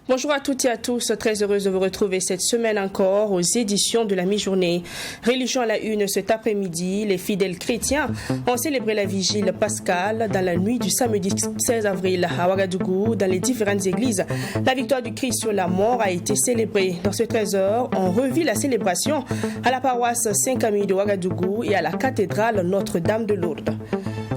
Bonjour à toutes et à tous, très heureuse de vous retrouver cette semaine encore aux éditions de la mi-journée. Religion à la une cet après-midi, les fidèles chrétiens ont célébré la vigile pascale dans la nuit du samedi 16 avril à Ouagadougou, dans les différentes églises. La victoire du Christ sur la mort a été célébrée. Dans ce 13h, on revit la célébration à la paroisse Saint-Camille de Ouagadougou et à la cathédrale Notre-Dame de Lourdes.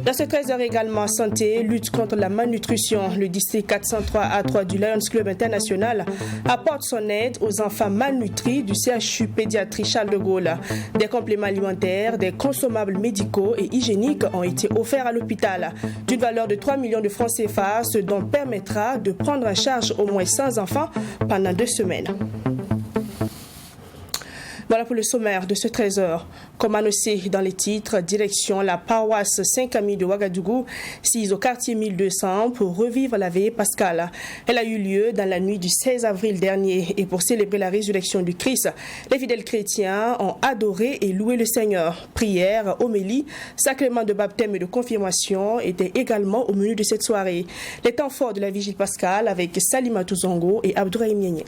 Dans ce 13h également, santé, lutte contre la malnutrition. Le district 403A3 du Lions Club International apporte son aide aux enfants malnutris du CHU pédiatrie Charles de Gaulle. Des compléments alimentaires, des consommables médicaux et hygiéniques ont été offerts à l'hôpital d'une valeur de 3 millions de francs CFA, ce dont permettra de prendre en charge au moins 100 enfants pendant 2 semaines. Voilà pour le sommaire de ce 13h. Comme annoncé dans les titres, direction la paroisse Saint-Camille de Ouagadougou, sise au quartier 1200 pour revivre la veillée pascale. Elle a eu lieu dans la nuit du 16 avril dernier et pour célébrer la résurrection du Christ, les fidèles chrétiens ont adoré et loué le Seigneur. Prières, homélie, sacrement de baptême et de confirmation étaient également au menu de cette soirée. Les temps forts de la vigile pascale avec Salimatou Zongo et Abdourahim Nienye.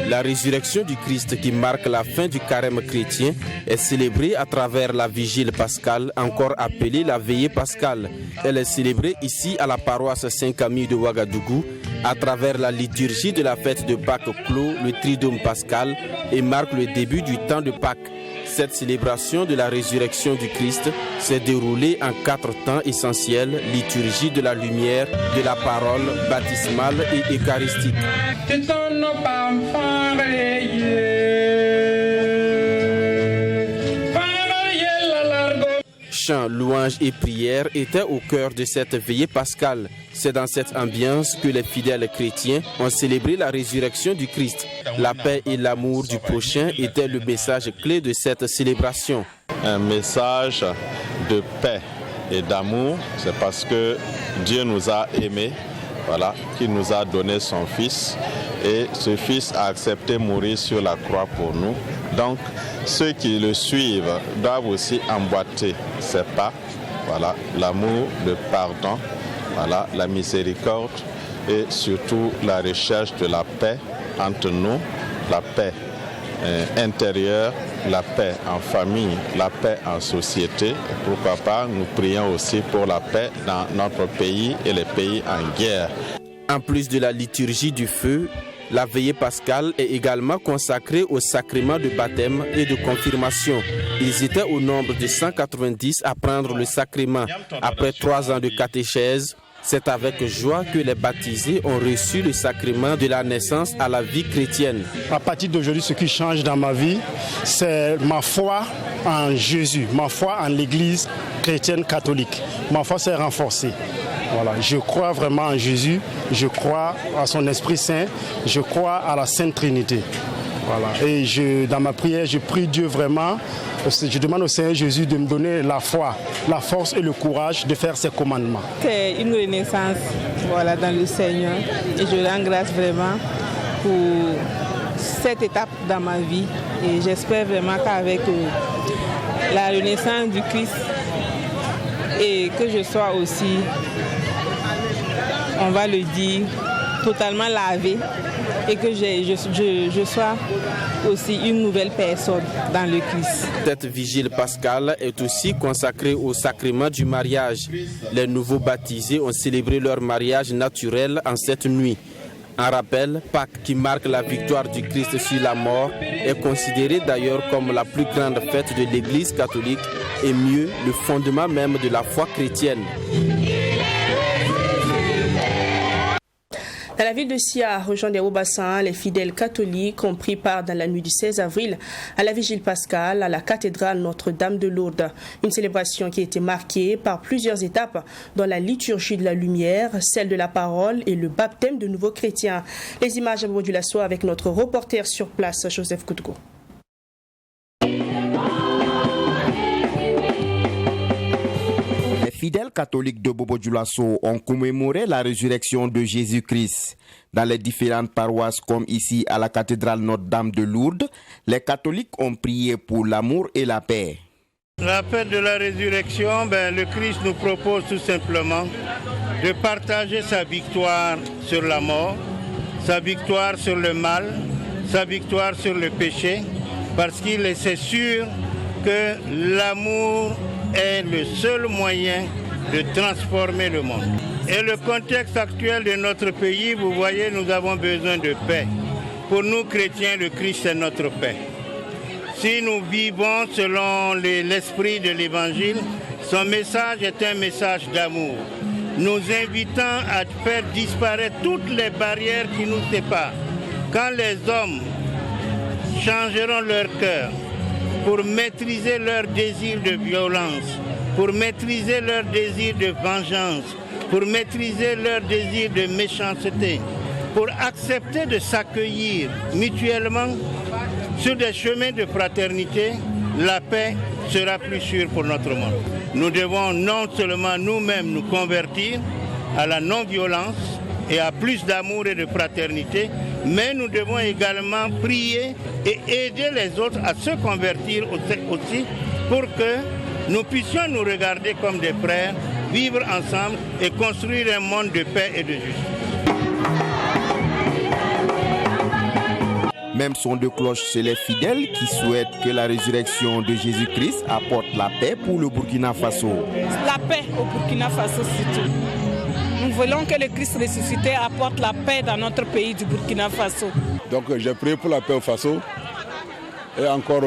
La résurrection du Christ qui marque la fin du carême chrétien est célébrée à travers la vigile pascale, encore appelée la veillée pascale. Elle est célébrée ici à la paroisse Saint-Camille de Ouagadougou à travers la liturgie de la fête de Pâques clôt le Triduum pascal et marque le début du temps de Pâques. Cette célébration de la résurrection du Christ s'est déroulée en 4 temps essentiels: liturgie de la lumière, de la parole, baptismale et eucharistique. Chants, louanges et prières étaient au cœur de cette veillée pascale. C'est dans cette ambiance que les fidèles chrétiens ont célébré la résurrection du Christ. La paix et l'amour du prochain étaient le message clé de cette célébration. Un message de paix et d'amour, c'est parce que Dieu nous a aimés, voilà, qu'il nous a donné son Fils. Et ce Fils a accepté de mourir sur la croix pour nous. Donc, ceux qui le suivent doivent aussi emboîter ses pas. Voilà, l'amour, le pardon, voilà, la miséricorde et surtout la recherche de la paix entre nous, la paix intérieure, la paix en famille, la paix en société. Et pourquoi pas, nous prions aussi pour la paix dans notre pays et les pays en guerre. En plus de la liturgie du feu, la veillée pascale est également consacrée au sacrement de baptême et de confirmation. Ils étaient au nombre de 190 à prendre le sacrement. Après 3 ans de catéchèse, c'est avec joie que les baptisés ont reçu le sacrement de la naissance à la vie chrétienne. À partir d'aujourd'hui, ce qui change dans ma vie, c'est ma foi en Jésus, ma foi en l'Église chrétienne catholique. Ma foi s'est renforcée. Voilà, je crois vraiment en Jésus, je crois à son Esprit Saint, je crois à la Sainte Trinité. Voilà. Et dans ma prière, je prie Dieu vraiment, je demande au Seigneur Jésus de me donner la foi, la force et le courage de faire ses commandements. C'est une renaissance, voilà, dans le Seigneur et je rends grâce vraiment pour cette étape dans ma vie et j'espère vraiment qu'avec la renaissance du Christ et que je sois aussi, on va le dire, totalement lavé et que je sois aussi une nouvelle personne dans le Christ. Cette vigile pascale est aussi consacrée au sacrement du mariage. Les nouveaux baptisés ont célébré leur mariage naturel en cette nuit. En rappel, Pâques, qui marque la victoire du Christ sur la mort, est considérée d'ailleurs comme la plus grande fête de l'Église catholique et mieux, le fondement même de la foi chrétienne. Dans la ville de Sia, rejoint des Hauts-Bassins, les fidèles catholiques ont pris part dans la nuit du 16 avril à la vigile pascale à la cathédrale Notre-Dame de Lourdes. Une célébration qui a été marquée par plusieurs étapes, dont la liturgie de la lumière, celle de la parole et le baptême de nouveaux chrétiens. Les images à Bobo du Lasso avec notre reporter sur place, Joseph Koutko. Les fidèles catholiques de Bobo Dioulasso ont commémoré la résurrection de Jésus-Christ. Dans les différentes paroisses comme ici à la cathédrale Notre-Dame de Lourdes, les catholiques ont prié pour l'amour et la paix. La fête de la résurrection, le Christ nous propose tout simplement de partager sa victoire sur la mort, sa victoire sur le mal, sa victoire sur le péché, parce qu'il est sûr que l'amour est le seul moyen de transformer le monde. Et le contexte actuel de notre pays, vous voyez, nous avons besoin de paix. Pour nous chrétiens, le Christ est notre paix. Si nous vivons selon l'esprit de l'Évangile, son message est un message d'amour, nous invitant à faire disparaître toutes les barrières qui nous séparent. Quand les hommes changeront leur cœur pour maîtriser leur désir de violence, pour maîtriser leur désir de vengeance, pour maîtriser leur désir de méchanceté, pour accepter de s'accueillir mutuellement sur des chemins de fraternité, la paix sera plus sûre pour notre monde. Nous devons non seulement nous-mêmes nous convertir à la non-violence et à plus d'amour et de fraternité, mais nous devons également prier et aider les autres à se convertir aussi pour que nous puissions nous regarder comme des frères, vivre ensemble et construire un monde de paix et de justice. Même son de cloche chez les fidèles qui souhaitent que la résurrection de Jésus-Christ apporte la paix pour le Burkina Faso. La paix au Burkina Faso surtout. Nous voulons que le Christ ressuscité apporte la paix dans notre pays du Burkina Faso. Donc j'ai prié pour la paix au Faso et encore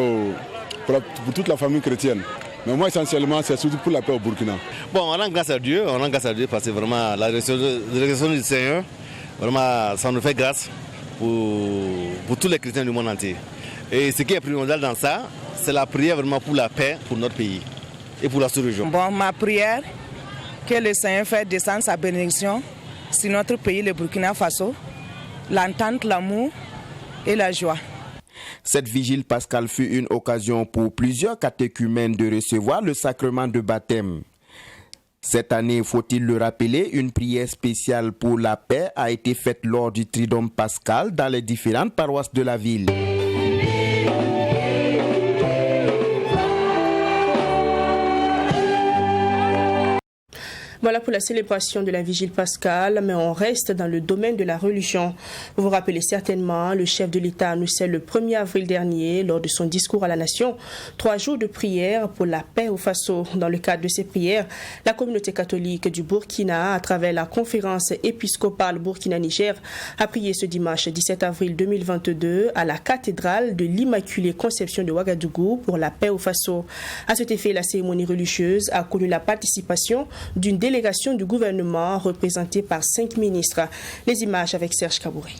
pour toute la famille chrétienne. Mais moi essentiellement c'est surtout pour la paix au Burkina. Bon, on rend grâce à Dieu, parce que vraiment la résurrection du Seigneur, vraiment ça nous fait grâce pour tous les chrétiens du monde entier. Et ce qui est primordial dans ça, c'est la prière vraiment pour la paix pour notre pays et pour la sous-région. Bon, ma prière, que le Seigneur fasse descendre sa bénédiction sur notre pays, le Burkina Faso, l'entente, l'amour et la joie. Cette vigile pascale fut une occasion pour plusieurs catéchumènes de recevoir le sacrement de baptême. Cette année, faut-il le rappeler, une prière spéciale pour la paix a été faite lors du Triduum pascal dans les différentes paroisses de la ville. Voilà pour la célébration de la vigile pascale, mais on reste dans le domaine de la religion. Vous vous rappelez certainement, le chef de l'État annonçait le 1er avril dernier, lors de son discours à la nation, 3 jours de prière pour la paix au Faso. Dans le cadre de ces prières, la communauté catholique du Burkina, à travers la conférence épiscopale Burkina-Niger, a prié ce dimanche 17 avril 2022 à la cathédrale de l'Immaculée Conception de Ouagadougou pour la paix au Faso. À cet effet, la cérémonie religieuse a connu la participation d'une délégation du gouvernement représentée par 5 ministres. Les images avec Serge Kabouré.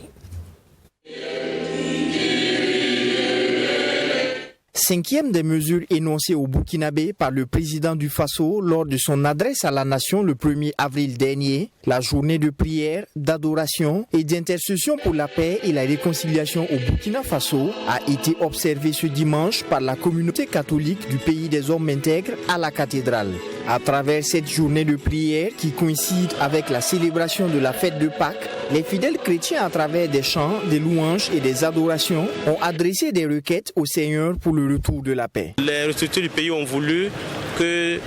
Cinquième des mesures énoncées au Burkinabé par le président du Faso lors de son adresse à la nation le 1er avril dernier, la journée de prière, d'adoration et d'intercession pour la paix et la réconciliation au Burkina Faso a été observée ce dimanche par la communauté catholique du pays des hommes intègres à la cathédrale. À travers cette journée de prière qui coïncide avec la célébration de la fête de Pâques, les fidèles chrétiens à travers des chants, des louanges et des adorations ont adressé des requêtes au Seigneur pour le retour de la paix. Les autorités du pays ont voulu que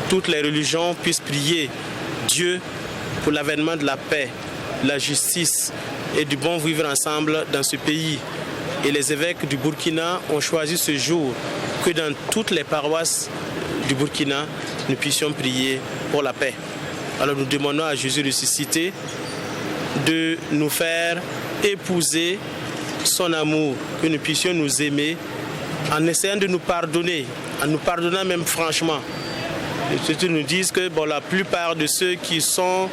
toutes les religions puissent prier Dieu pour l'avènement de la paix, de la justice et du bon vivre ensemble dans ce pays. Et les évêques du Burkina ont choisi ce jour que dans toutes les paroisses du Burkina, nous puissions prier pour la paix. Alors nous demandons à Jésus ressuscité de nous faire épouser son amour, que nous puissions nous aimer en essayant de nous pardonner, en nous pardonnant même franchement. Et surtout nous disent que la plupart de ceux qui sont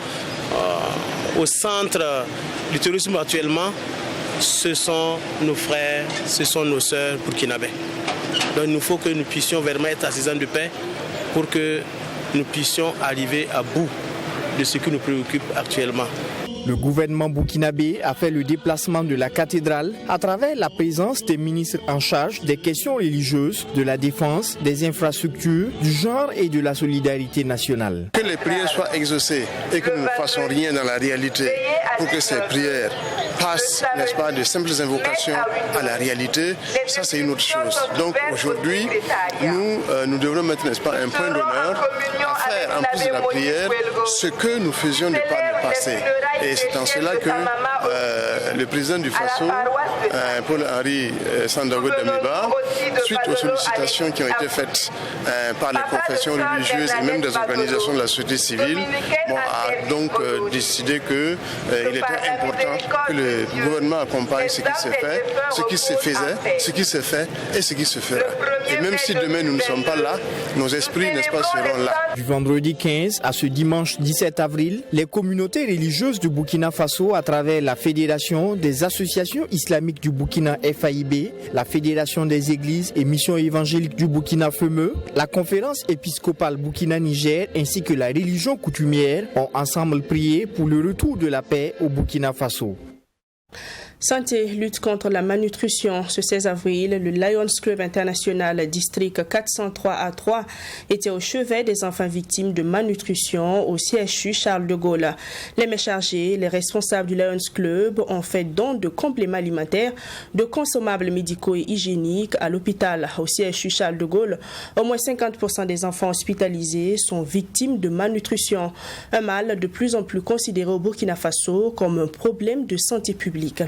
au centre du terrorisme actuellement, ce sont nos frères, ce sont nos sœurs burkinabés. Donc il nous faut que nous puissions vraiment être artisans de paix pour que nous puissions arriver à bout de ce qui nous préoccupe actuellement. Le gouvernement burkinabé a fait le déplacement de la cathédrale à travers la présence des ministres en charge des questions religieuses, de la défense, des infrastructures, du genre et de la solidarité nationale. Que les prières soient exaucées et que nous ne fassons rien dans la réalité pour que ces prières passent, n'est-ce pas, de simples invocations à la réalité, ça c'est une autre chose. Donc aujourd'hui, nous devrons mettre, n'est-ce pas, un point d'honneur à faire en plus de la prière ce que nous faisions de par le passé. Et c'est en cela que le président du Faso, Paul-Henri Sandaogo Damiba, suite aux sollicitations qui ont été faites par les confessions religieuses et même des organisations de la société civile, a donc décidé qu'il était important que le gouvernement accompagne ce qui se fait, ce qui se faisait, ce qui se fait et ce qui se fera. Et même si demain nous ne sommes pas là, nos esprits, n'est-ce pas, seront là. Du vendredi 15 à ce dimanche 17 avril, les communautés religieuses du Burkina Faso, à travers la Fédération des associations islamiques du Burkina FAIB, la Fédération des églises et missions évangéliques du Burkina FEME, la conférence épiscopale Burkina-Niger ainsi que la religion coutumière ont ensemble prié pour le retour de la paix au Burkina Faso. Santé, lutte contre la malnutrition. Ce 16 avril, le Lions Club International District 403A3 était au chevet des enfants victimes de malnutrition au CHU Charles de Gaulle. Les mains chargés, les responsables du Lions Club ont fait don de compléments alimentaires, de consommables médicaux et hygiéniques à l'hôpital. Au CHU Charles de Gaulle, au moins 50% des enfants hospitalisés sont victimes de malnutrition. Un mal de plus en plus considéré au Burkina Faso comme un problème de santé publique.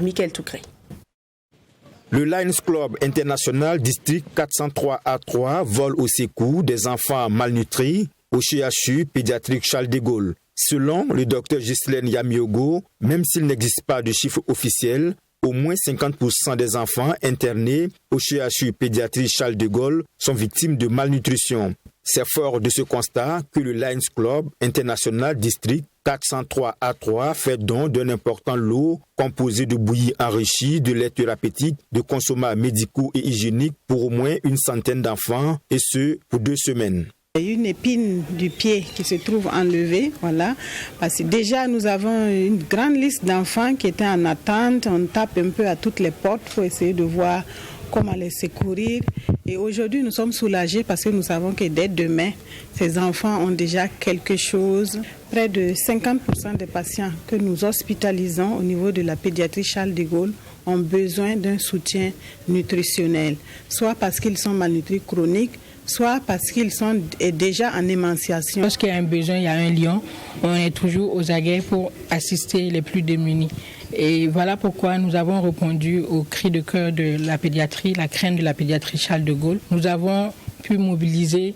Le Lions Club International District 403A3 vole au secours des enfants malnutris au CHU pédiatrique Charles de Gaulle. Selon le docteur Ghislaine Yamiogo, même s'il n'existe pas de chiffre officiel, au moins 50% des enfants internés au CHU pédiatrique Charles de Gaulle sont victimes de malnutrition. C'est fort de ce constat que le Lions Club International District 403A3 fait don d'un important lot composé de bouillie enrichie, de lait thérapeutique, de consommables médicaux et hygiéniques pour au moins une centaine d'enfants, et ce pour 2 semaines. Il y a une épine du pied qui se trouve enlevée, voilà, parce que déjà nous avons une grande liste d'enfants qui étaient en attente. On tape un peu à toutes les portes pour essayer de voir comment les secourir. Et aujourd'hui, nous sommes soulagés parce que nous savons que dès demain, ces enfants ont déjà quelque chose. Près de 50% des patients que nous hospitalisons au niveau de la pédiatrie Charles de Gaulle ont besoin d'un soutien nutritionnel, soit parce qu'ils sont malnutris chroniques, soit parce qu'ils sont déjà en émanciation. Lorsqu'il y a un besoin, il y a un lion, on est toujours aux aguets pour assister les plus démunis. Et voilà pourquoi nous avons répondu au cri de cœur de la pédiatrie, la crainte de la pédiatrie Charles de Gaulle. Nous avons pu mobiliser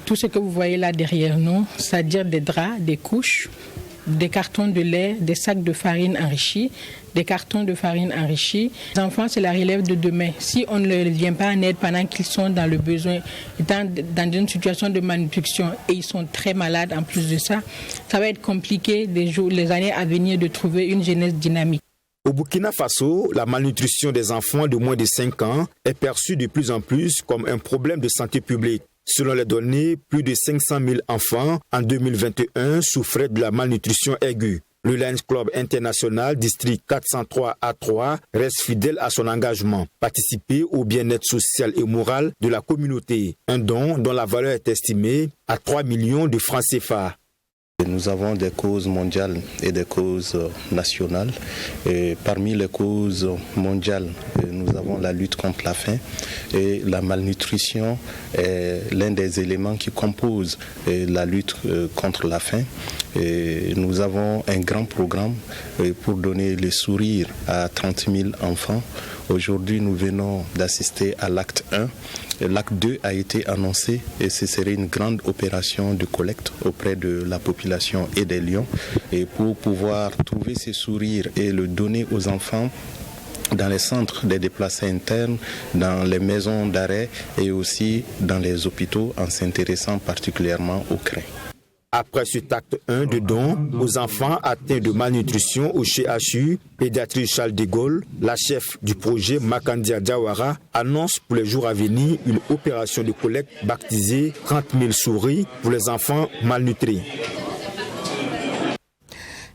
tout ce que vous voyez là derrière nous, c'est-à-dire des draps, des couches, des cartons de lait, des sacs de farine enrichis, des cartons de farine enrichis. Les enfants, c'est la relève de demain. Si on ne vient pas en aide pendant qu'ils sont dans le besoin, étant dans une situation de malnutrition et ils sont très malades en plus de ça, ça va être compliqué les années à venir de trouver une jeunesse dynamique. Au Burkina Faso, la malnutrition des enfants de moins de 5 ans est perçue de plus en plus comme un problème de santé publique. Selon les données, plus de 500 000 enfants en 2021 souffraient de la malnutrition aiguë. Le Lions Club International District 403A3 reste fidèle à son engagement, participer au bien-être social et moral de la communauté, un don dont la valeur est estimée à 3 millions de francs CFA. Nous avons des causes mondiales et des causes nationales. Et parmi les causes mondiales, nous avons la lutte contre la faim et la malnutrition est l'un des éléments qui composent la lutte contre la faim. Et nous avons un grand programme pour donner le sourire à 30 000 enfants. Aujourd'hui, nous venons d'assister à l'acte 1. L'acte 2 a été annoncé et ce serait une grande opération de collecte auprès de la population et des lions. Et pour pouvoir trouver ce sourire et le donner aux enfants dans les centres des déplacés internes, dans les maisons d'arrêt et aussi dans les hôpitaux en s'intéressant particulièrement aux crins. Après cet acte 1 de don aux enfants atteints de malnutrition au CHU Pédiatrie Charles de Gaulle, la chef du projet Makandia Diawara annonce pour les jours à venir une opération de collecte baptisée 30 000 souris pour les enfants malnutris.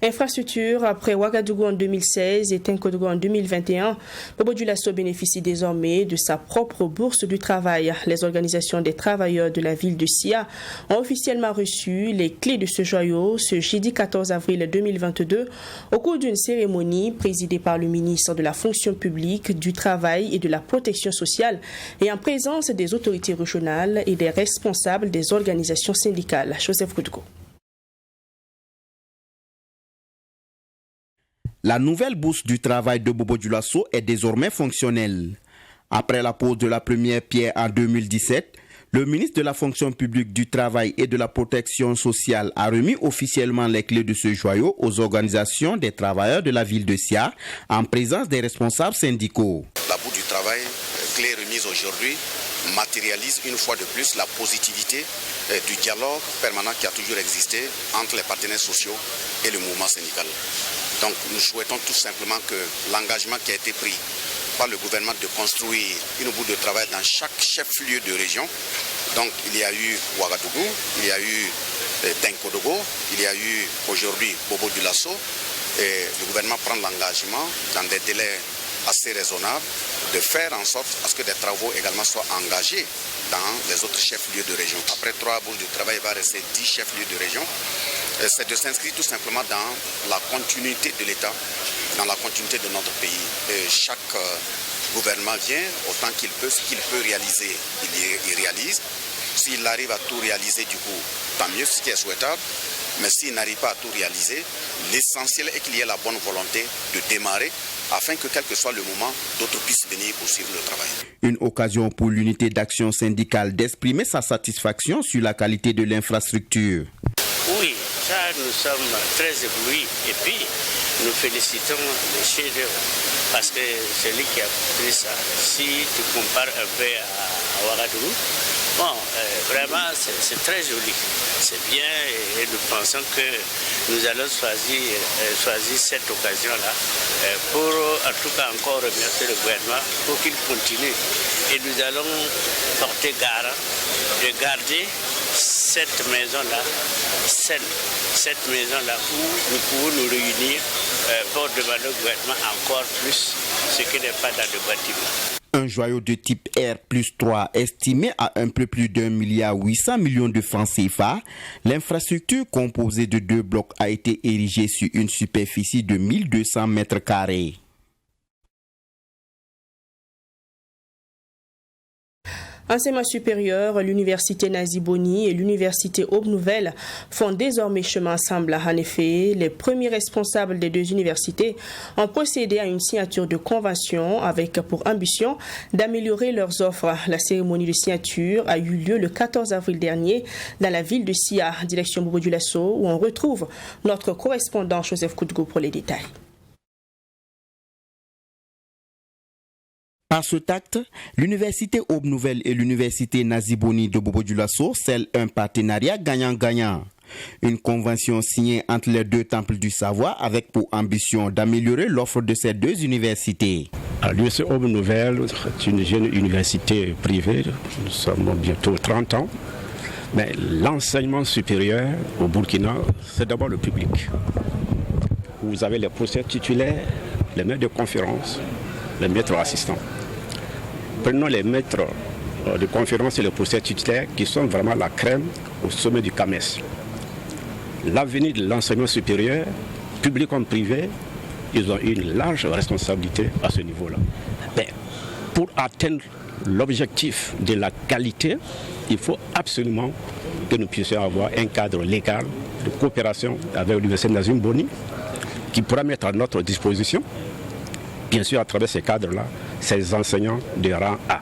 Infrastructure, après Ouagadougou en 2016 et Tinkodougou en 2021, Bobo Dioulasso bénéficie désormais de sa propre bourse du travail. Les organisations des travailleurs de la ville de Sia ont officiellement reçu les clés de ce joyau ce jeudi 14 avril 2022 au cours d'une cérémonie présidée par le ministre de la Fonction publique, du Travail et de la Protection sociale et en présence des autorités régionales et des responsables des organisations syndicales. Joseph Koudko. La nouvelle bourse du travail de Bobo Dioulasso est désormais fonctionnelle. Après la pose de la première pierre en 2017, le ministre de la Fonction publique, du Travail et de la Protection sociale a remis officiellement les clés de ce joyau aux organisations des travailleurs de la ville de Sia en présence des responsables syndicaux. La bourse du travail, clé remise aujourd'hui, matérialise une fois de plus la positivité du dialogue permanent qui a toujours existé entre les partenaires sociaux et le mouvement syndical. Donc nous souhaitons tout simplement que l'engagement qui a été pris par le gouvernement de construire une bourse de travail dans chaque chef-lieu de région. Donc il y a eu Ouagadougou, il y a eu Tinkodougou, il y a eu aujourd'hui Bobo Dioulasso. Et le gouvernement prend l'engagement dans des délais assez raisonnables de faire en sorte à ce que des travaux également soient engagés dans les autres chefs-lieux de région. Après 3 bourses de travail, il va rester 10 chefs-lieux de région. C'est de s'inscrire tout simplement dans la continuité de l'État, dans la continuité de notre pays. Et chaque gouvernement vient autant qu'il peut, ce qu'il peut réaliser, il réalise. S'il arrive à tout réaliser, du coup, tant mieux, ce qui est souhaitable. Mais s'il n'arrive pas à tout réaliser, l'essentiel est qu'il y ait la bonne volonté de démarrer afin que, quel que soit le moment, d'autres puissent venir poursuivre le travail. Une occasion pour l'unité d'action syndicale d'exprimer sa satisfaction sur la qualité de l'infrastructure. Oui, ça nous sommes très éblouis et puis nous félicitons le chef parce que c'est lui qui a pris ça. Si tu compares un peu à Ouagadougou, bon, vraiment c'est très joli, c'est bien et nous pensons que nous allons choisir cette occasion-là pour en tout cas encore remercier le gouvernement pour qu'il continue et nous allons porter garde de garder cette maison-là saine, cette maison-là où nous pouvons nous réunir pour demander au gouvernement encore plus ce qui n'est pas dans le bâtiment. Un joyau de type R+3 estimé à un peu plus d'1,8 milliard de francs CFA, l'infrastructure composée de 2 blocs a été érigée sur une superficie de 1200 mètres carrés. Enseignement supérieur, l'université Naziboni et l'université Aube Nouvelle font désormais chemin ensemble. En effet, les premiers responsables des 2 universités ont procédé à une signature de convention avec pour ambition d'améliorer leurs offres. La cérémonie de signature a eu lieu le 14 avril dernier dans la ville de Sia, direction Bobo Dioulasso, où on retrouve notre correspondant Joseph Koudgo pour les détails. Par ce acte, l'université Aube Nouvelle et l'université Naziboni de Bobo Dioulasso scellent un partenariat gagnant-gagnant. Une convention signée entre les 2 temples du savoir avec pour ambition d'améliorer l'offre de ces 2 universités. L'université Aube Nouvelle est une jeune université privée, nous sommes bientôt 30 ans. Mais l'enseignement supérieur au Burkina, c'est d'abord le public. Vous avez les professeurs titulaires, les maîtres de conférences, les maîtres assistants. Prenons les maîtres de conférences et les professeurs titulaires qui sont vraiment la crème au sommet du CAMES. L'avenir de l'enseignement supérieur, public comme privé, ils ont une large responsabilité à ce niveau-là. Mais pour atteindre l'objectif de la qualité, il faut absolument que nous puissions avoir un cadre légal de coopération avec l'université Naziboni qui pourra mettre à notre disposition, bien sûr à travers ces cadres-là, ces enseignants de rang A,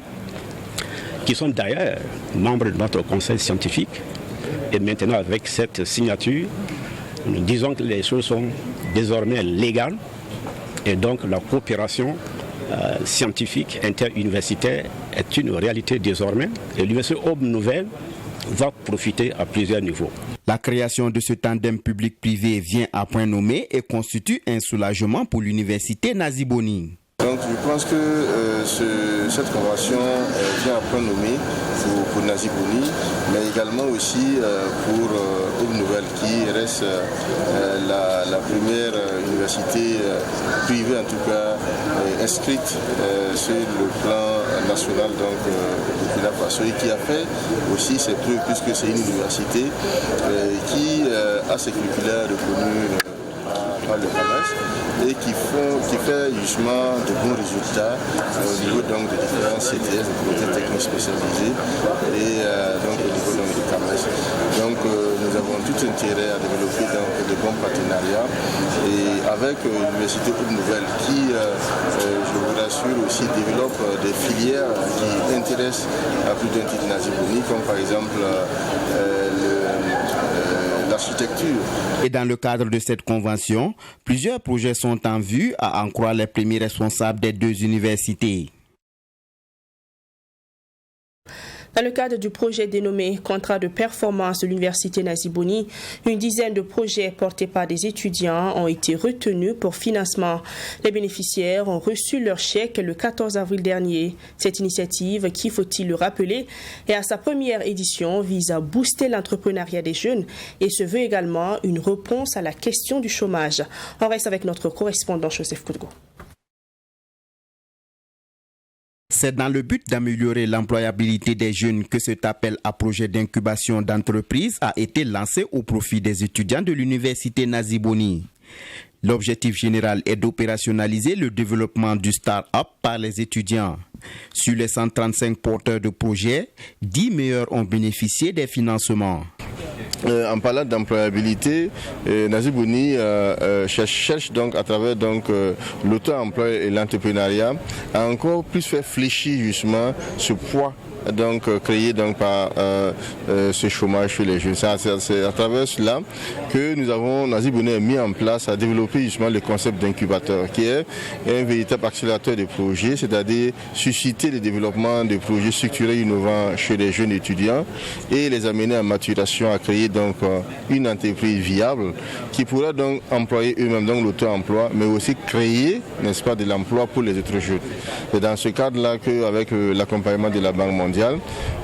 qui sont d'ailleurs membres de notre conseil scientifique. Et maintenant, avec cette signature, nous disons que les choses sont désormais légales et donc la coopération scientifique interuniversitaire est une réalité désormais. Et l'université Aube Nouvelle va profiter à plusieurs niveaux. La création de ce tandem public-privé vient à point nommé et constitue un soulagement pour l'université Naziboni. Donc je pense que cette convention vient à point nommé pour Naziboni, mais également aussi pour Aube Nouvelle, qui reste la première université privée, en tout cas inscrite sur le plan national de Burkina Faso, et qui a fait aussi ses preuves, puisque c'est une université qui a ses curricula reconnus par le CAMES et qui fait justement de bons résultats au niveau donc, des différents CTS, des comités techniques spécialisés, et donc au niveau donc, du CAMES. Donc nous avons tout intérêt à développer donc, de bons partenariats, et avec l'université Aube Nouvelle qui, je vous rassure aussi, développe des filières qui intéressent à plus d'un titre Naziboni, comme par exemple l'architecture. Et dans le cadre de cette convention, plusieurs projets sont en vue, à en croire les premiers responsables des deux universités. Dans le cadre du projet dénommé Contrat de performance de l'Université Naziboni, une dizaine de projets portés par des étudiants ont été retenus pour financement. Les bénéficiaires ont reçu leur chèque le 14 avril dernier. Cette initiative, qui, faut-il le rappeler, est à sa première édition, vise à booster l'entrepreneuriat des jeunes et se veut également une réponse à la question du chômage. On reste avec notre correspondant Joseph Koudgo. C'est dans le but d'améliorer l'employabilité des jeunes que cet appel à projet d'incubation d'entreprise a été lancé au profit des étudiants de l'université Naziboni. L'objectif général est d'opérationnaliser le développement du start-up par les étudiants. Sur les 135 porteurs de projets, 10 meilleurs ont bénéficié des financements. En parlant d'employabilité, Naziboni cherche donc à travers l'auto-emploi et l'entrepreneuriat à encore plus faire fléchir justement ce poids donc créé donc par ce chômage chez les jeunes. C'est à travers cela que nous avons Naziboni mis en place à développer justement le concept d'incubateur, qui est un véritable accélérateur de projets, c'est-à-dire susciter le développement de projets structurés innovants chez les jeunes étudiants et les amener en maturation à créer donc une entreprise viable qui pourra donc employer eux-mêmes donc l'auto-emploi, mais aussi créer, n'est-ce pas, de l'emploi pour les autres jeunes. C'est dans ce cadre-là qu'avec l'accompagnement de la Banque mondiale,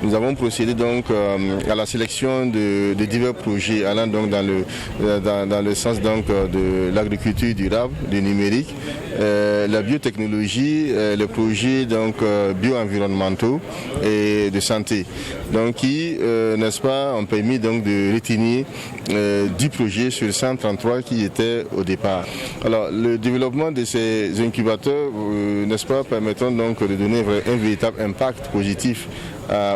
nous avons procédé donc à la sélection de divers projets allant donc dans le sens donc de l'agriculture durable, du numérique, la biotechnologie, les projets donc bio-environnementaux et de santé. Donc qui, n'est-ce pas, ont permis donc de retenir 10 projets sur 133 qui étaient au départ. Alors le développement de ces incubateurs, n'est-ce pas, permettant donc de donner un véritable impact positif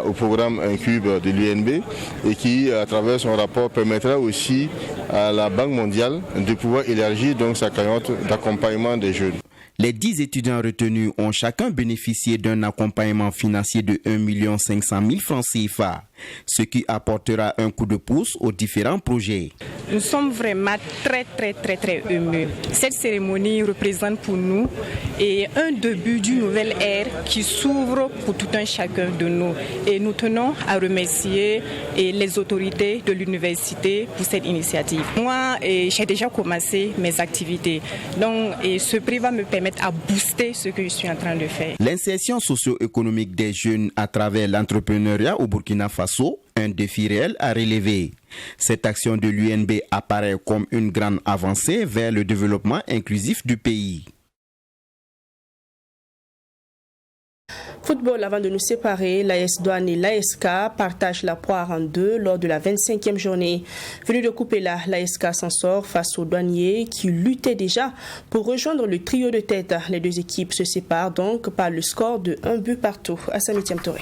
au programme Incube de l'UNB, et qui, à travers son rapport, permettra aussi à la Banque mondiale de pouvoir élargir donc sa cagnotte d'accompagnement des jeunes. Les 10 étudiants retenus ont chacun bénéficié d'un accompagnement financier de 1 500 000 francs CFA, ce qui apportera un coup de pouce aux différents projets. Nous sommes vraiment très émus. Cette cérémonie représente pour nous un début d'une nouvelle ère qui s'ouvre pour tout un chacun de nous. Et nous tenons à remercier les autorités de l'université pour cette initiative. Moi, j'ai déjà commencé mes activités. Donc, ce prix va me permettre à booster ce que je suis en train de faire. L'insertion socio-économique des jeunes à travers l'entrepreneuriat au Burkina Faso, un défi réel à relever. Cette action de l'UNB apparaît comme une grande avancée vers le développement inclusif du pays. Football, avant de nous séparer, l'AS Douane et l'ASK partagent la poire en deux lors de la 25e journée. Venu de Coupéla, l'ASK s'en sort face aux douaniers qui luttaient déjà pour rejoindre le trio de tête. Les deux équipes se séparent donc par le score de 1 but partout. Assami Touré.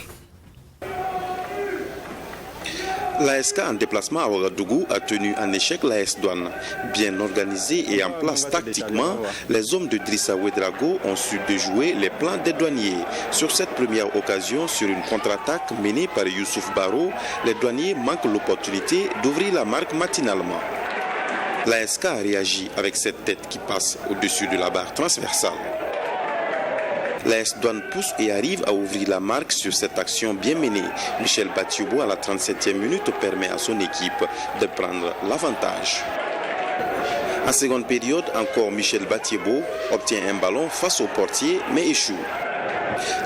L'ASK en déplacement à Ouagadougou a tenu en échec l'AS Douane. Bien organisé et en place tactiquement, les hommes de Drissa Ouedraogo ont su déjouer les plans des douaniers. Sur cette première occasion, sur une contre-attaque menée par Youssouf Baro, les douaniers manquent l'opportunité d'ouvrir la marque matinalement. L'ASK a réagi avec cette tête qui passe au-dessus de la barre transversale. L'AS Douane pousse et arrive à ouvrir la marque sur cette action bien menée. Michel Batiobo, à la 37e minute, permet à son équipe de prendre l'avantage. En seconde période, encore Michel Batiobo obtient un ballon face au portier mais échoue.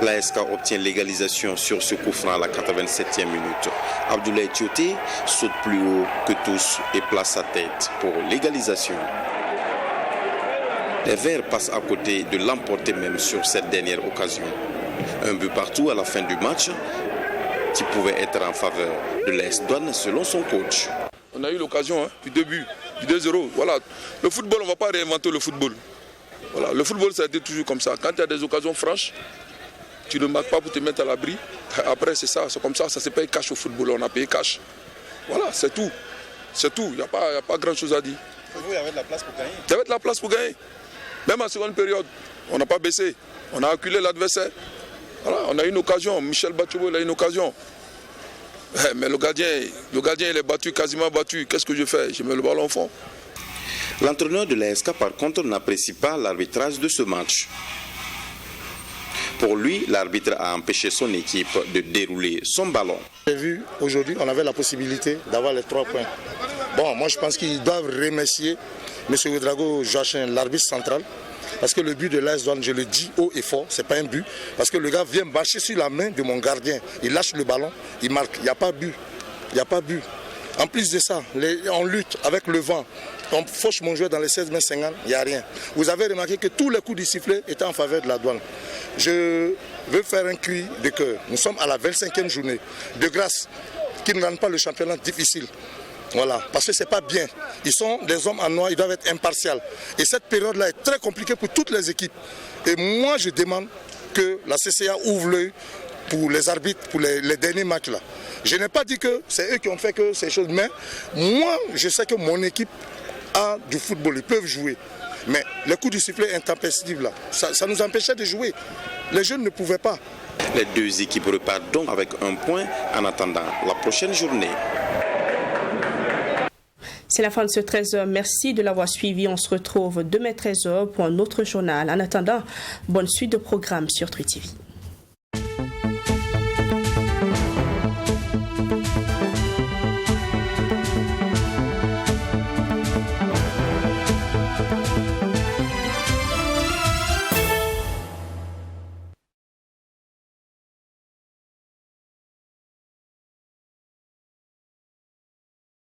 L'ASK obtient l'égalisation sur ce coup franc à la 87e minute. Abdoulaye Thioté saute plus haut que tous et place sa tête pour l'égalisation. Les Verts passent à côté de l'emporter même sur cette dernière occasion. Un but partout à la fin du match qui pouvait être en faveur de l'AS Douane selon son coach. On a eu l'occasion du début, du 2-0. Voilà. Le football, on ne va pas réinventer le football. Voilà. Le football, ça a été toujours comme ça. Quand il y a des occasions franches, tu ne marques pas pour te mettre à l'abri. Après, c'est ça, c'est comme ça, ça se paye cash au football. On a payé cash. Voilà, c'est tout. C'est tout. Il n'y a pas grand-chose à dire. Vous, il y avait de la place pour gagner. Il y avait de la place pour gagner. Même en seconde période, on n'a pas baissé. On a acculé l'adversaire. Voilà, on a une occasion. Michel Batiobo, il a une occasion. Mais le gardien, il est battu, quasiment battu. Qu'est-ce que je fais? Je mets le ballon au fond. L'entraîneur de l'ASK, par contre, n'apprécie pas l'arbitrage de ce match. Pour lui, l'arbitre a empêché son équipe de dérouler son ballon. J'ai vu, aujourd'hui, on avait la possibilité d'avoir les 3 points. Bon, moi je pense qu'ils doivent remercier M. Ouedraogo Joachim, l'arbitre central. Parce que le but de l'AS Douane, je le dis haut et fort, ce n'est pas un but. Parce que le gars vient marcher sur la main de mon gardien. Il lâche le ballon, il marque. Il n'y a pas but. Il n'y a pas but. En plus de ça, on lutte avec le vent. On fauche mon joueur dans les 16 mètres 50, il n'y a rien. Vous avez remarqué que tous les coups du sifflet étaient en faveur de la Douane. Je veux faire un cri de cœur. Nous sommes à la 25e journée. De grâce, qu'ils ne rendent pas le championnat difficile. Voilà, parce que ce n'est pas bien. Ils sont des hommes en noir, ils doivent être impartials. Et cette période-là est très compliquée pour toutes les équipes. Et moi, je demande que la CCA ouvre l'œil pour les arbitres, pour les derniers matchs là. Je n'ai pas dit que c'est eux qui ont fait que ces choses, mais moi, je sais que mon équipe a du football, ils peuvent jouer. Mais les coups du sifflet intempestifs là, ça nous empêchait de jouer. Les jeunes ne pouvaient pas. Les deux équipes repartent donc avec un point en attendant la prochaine journée. C'est la fin de ce 13h. Merci de l'avoir suivi. On se retrouve demain 13h pour un autre journal. En attendant, bonne suite de programmes sur Truth TV.